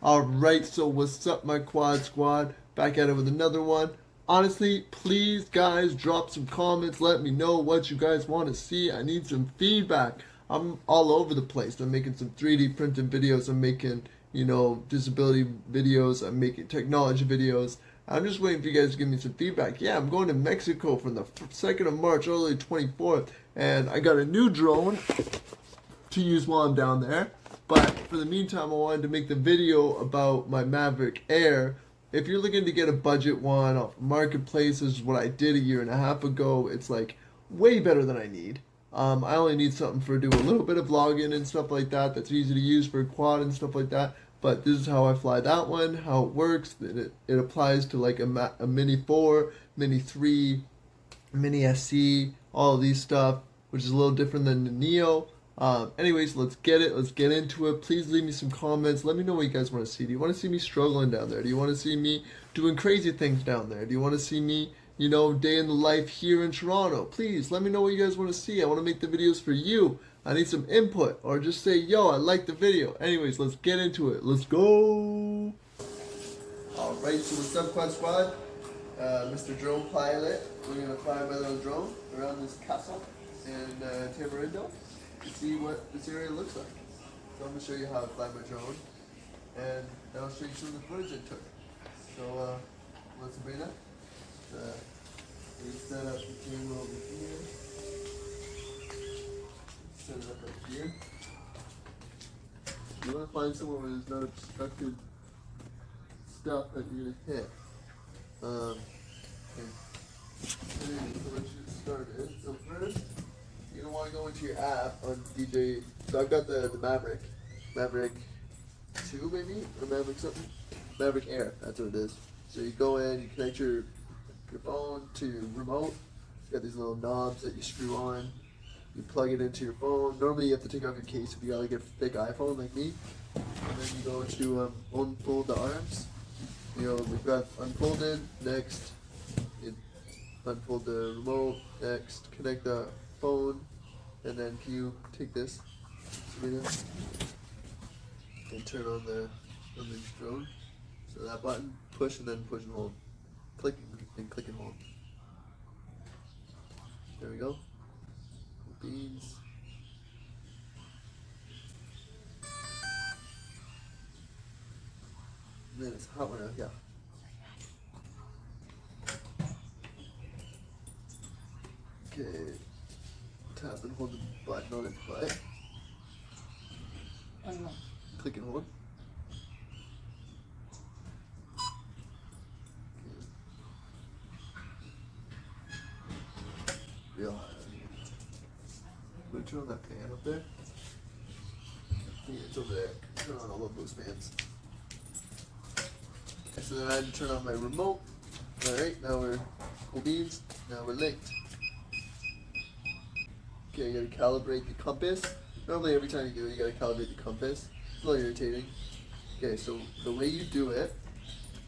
Alright, so what's up my Quad Squad? Back at it with another one. Honestly, please guys, drop some comments, let me know what you guys want to see. I need some feedback. I'm all over the place. I'm making some 3D printing videos, I'm making, disability videos, I'm making technology videos. I'm just waiting for you guys to give me some feedback. Yeah, I'm going to Mexico from the 2nd of March, early 24th, and I got a new drone to use while I'm down there. But for the meantime, I wanted to make the video about my Maverick Air. If you're looking to get a budget one off Marketplace, this is what I did a year and a half ago. It's like way better than I need. I only need something for do a little bit of vlogging and stuff like that. That's easy to use for a quad and stuff like that. But this is how I fly that one, how it works. It applies to like a Mini 4, Mini 3, Mini SC, all of these stuff, which is a little different than the Neo. Anyways, let's get into it. Please leave me some comments. Let me know what you guys want to see. Do you want to see me struggling down there? Do you want to see me doing crazy things down there? Do you want to see me, day in the life here in Toronto? Please, let me know what you guys want to see. I want to make the videos for you. I need some input, or just say, yo, I like the video. Anyways, let's get into it. Let's go. Alright, so what's up, Quad Squad? Mr. Drone Pilot. We're going to fly my little drone around this castle in Tamarindo to see what this area looks like. So I'm going to show you how I fly my drone, and then I'll show you some of the footage I took. So, let's bring that. We set up the camera over here. Set it up here. You want to find somewhere where there's not obstructed stuff that you're going to hit. Okay. Anyway, so let's get started. So first, you're going to want to go into your app on DJ. So I've got the Maverick 2 maybe? Or Maverick something? Maverick Air, that's what it is. So you go in, you connect your phone to your remote. It's got these little knobs that you screw on. You plug it into your phone. Normally you have to take off your case if you got like a big iPhone like me. And then you go to unfold the arms. We've got unfolded, next you unfold the remote, next connect the phone, and then can you take this, Serena, and turn on the drone. So that button, push and then push and hold. Click and click and hold. There we go. Beans. And then it's hot one out, yeah. Okay. Tap and hold the button on its butt. Click and hold. Yeah. I'm gonna turn on that fan up there. Yeah, it's over there. Turn on all of those fans. Okay, so then I had to turn on my remote. Alright, now we're cool beans. Now we're linked. Okay, you gotta calibrate the compass. Normally every time you do it, you gotta calibrate the compass. It's a little irritating. Okay, so the way you do it,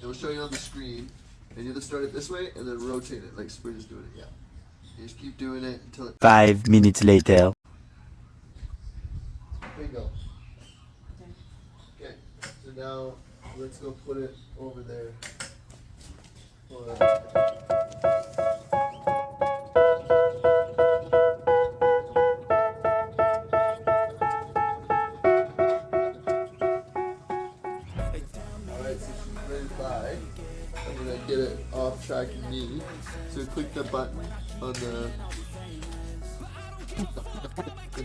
it will show you on the screen, and you have to start it this way and then rotate it like we're just doing it, yeah. You just keep doing it until it... 5 minutes later. Bingo. Okay, so now let's go put it over there. Alright, so she's ready to fly. I'm gonna get it off tracking me. So click the button on the they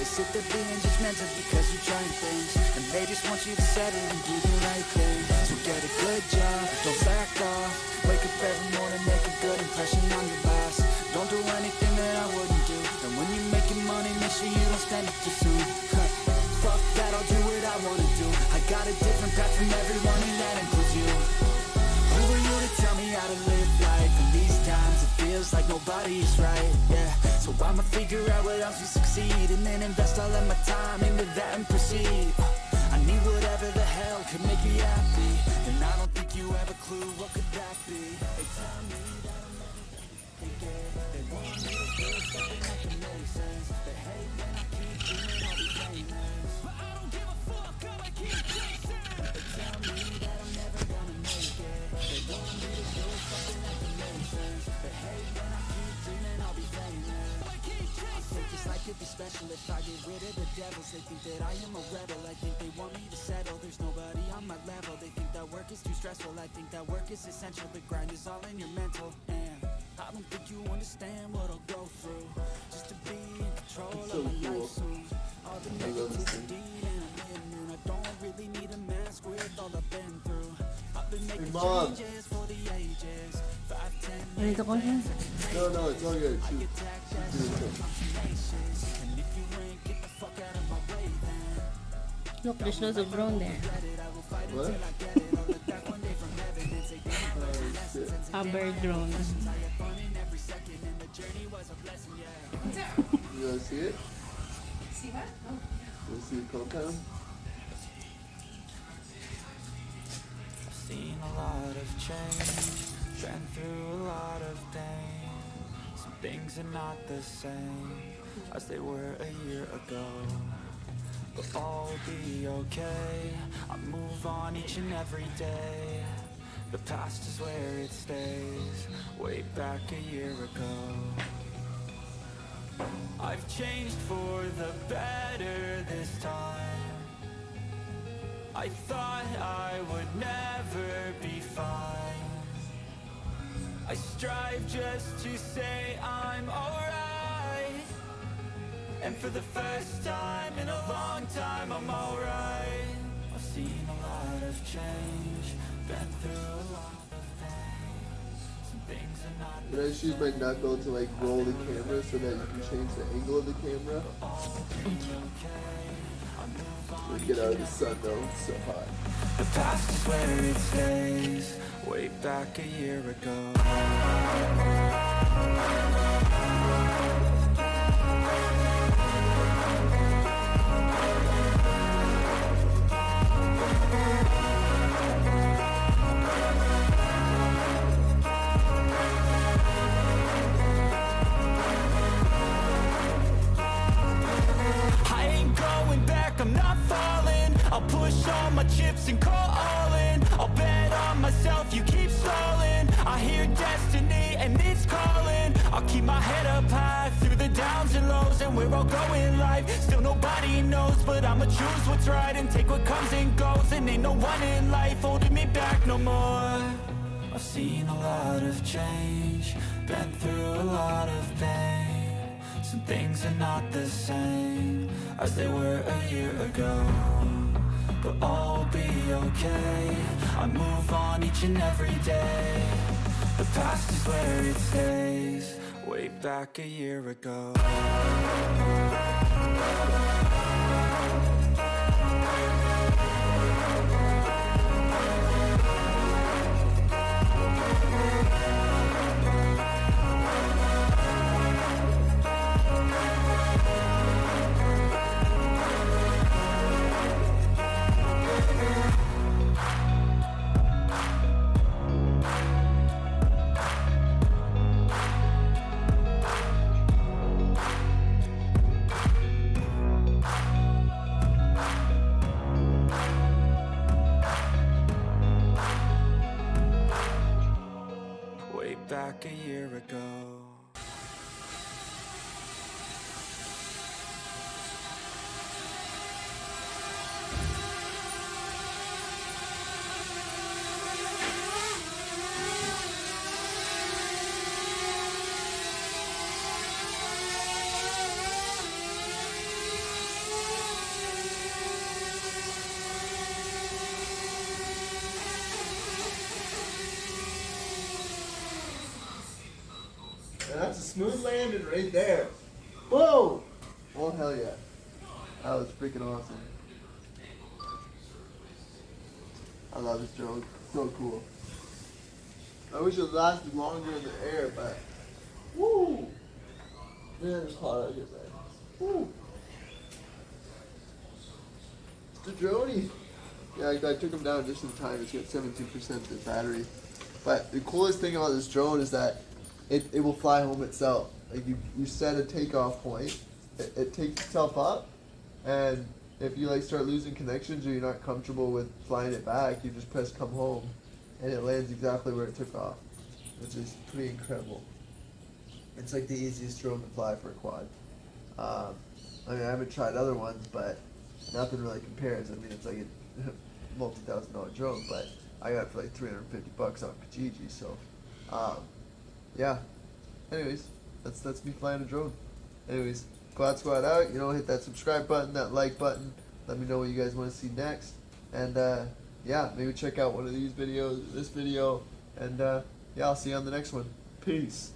sit there being judgmental because you're trying things, and they just want you to settle and do the right thing. So get a good job, don't back off. Wake up every morning, make a good impression on your boss. Don't do anything that I wouldn't do, and when you're making money, make sure you don't spend it too soon. Fuck that, I'll do what I wanna do. I got a different path from everyone, and that includes you. Who are you to tell me how to live life? In these times it feels like nobody's right, yeah. So I'ma figure out what else we succeed, and then invest all of my time into that and proceed. I need whatever the hell could make me happy, and I don't think you have a clue what could that be. They tell me that I'm never gonna make it. They want me to do something that can make sense. if I get rid of the devils. They think that I am a rebel, I think they want me to settle. There's nobody on my level, they think that work is too stressful. I think that work is essential, the grind is all in your mental. And I don't think you understand what I'll go through just to be in control of my life soon. All the negativity and I'm living and I don't really need a mask with all I've been through. I've been making changes for the ages. 5, 10 Ganito ko siya. No, it's all good. and if you ain't get the fuck out of my way then Look, there's lots of drone there. What? Hover drone. You wanna see it? See what? Oh. You wanna see the compound? Seen a lot of change, been through a lot of things. Some things are not the same as they were a year ago, but all will be okay. I move on each and every day. The past is where it stays, way back a year ago. I've changed for the better this time. I thought I would never be fine. I strive just to say I'm alright. And for the first time in a long time I'm alright. I've seen a lot of change, been through a lot of things. Some things are not Can I just use my knuckle to like roll the camera so that you can change the angle of the camera? Let's get out of the sun though, it's so hot. the past is where it stays, way back a year ago. I ain't going back, I'm not falling. I'll push all my chips and call all in. I'll bet on myself, you keep stalling. I hear destiny and it's calling. I'll keep my head up high through the downs and lows. And we're all going live, still nobody knows. But I'ma choose what's right and take what comes and goes. And ain't no one in life holding me back no more. I've seen a lot of change, been through a lot of pain. Some things are not the same as they were a year ago, but all will be okay. I move on each and every day. The past is where it stays, way back a year ago. Way back a year ago. And that's a smooth landing right there. Whoa! Oh hell yeah. That was freaking awesome. I love this drone. So cool. I wish it lasted longer in the air, but woo! Man, it's hot out here, man. Woo! It's the droney. Yeah, I took him down just in time. It's got 17% of the battery. But the coolest thing about this drone is that it will fly home itself. Like you set a takeoff point, it takes itself up, and if you like start losing connections or you're not comfortable with flying it back, you just press come home, and it lands exactly where it took off, which is pretty incredible. It's like the easiest drone to fly for a quad. I mean, I haven't tried other ones, but nothing really compares. I mean, it's like a multi-$1,000 drone, but I got it for like $350 off Kijiji. So, yeah. Anyways, that's me flying a drone. Anyways, Quad Squad out. You know, hit that subscribe button, that like button. Let me know what you guys want to see next. And yeah, maybe check out one of these videos, this video, and yeah, I'll see you on the next one. Peace.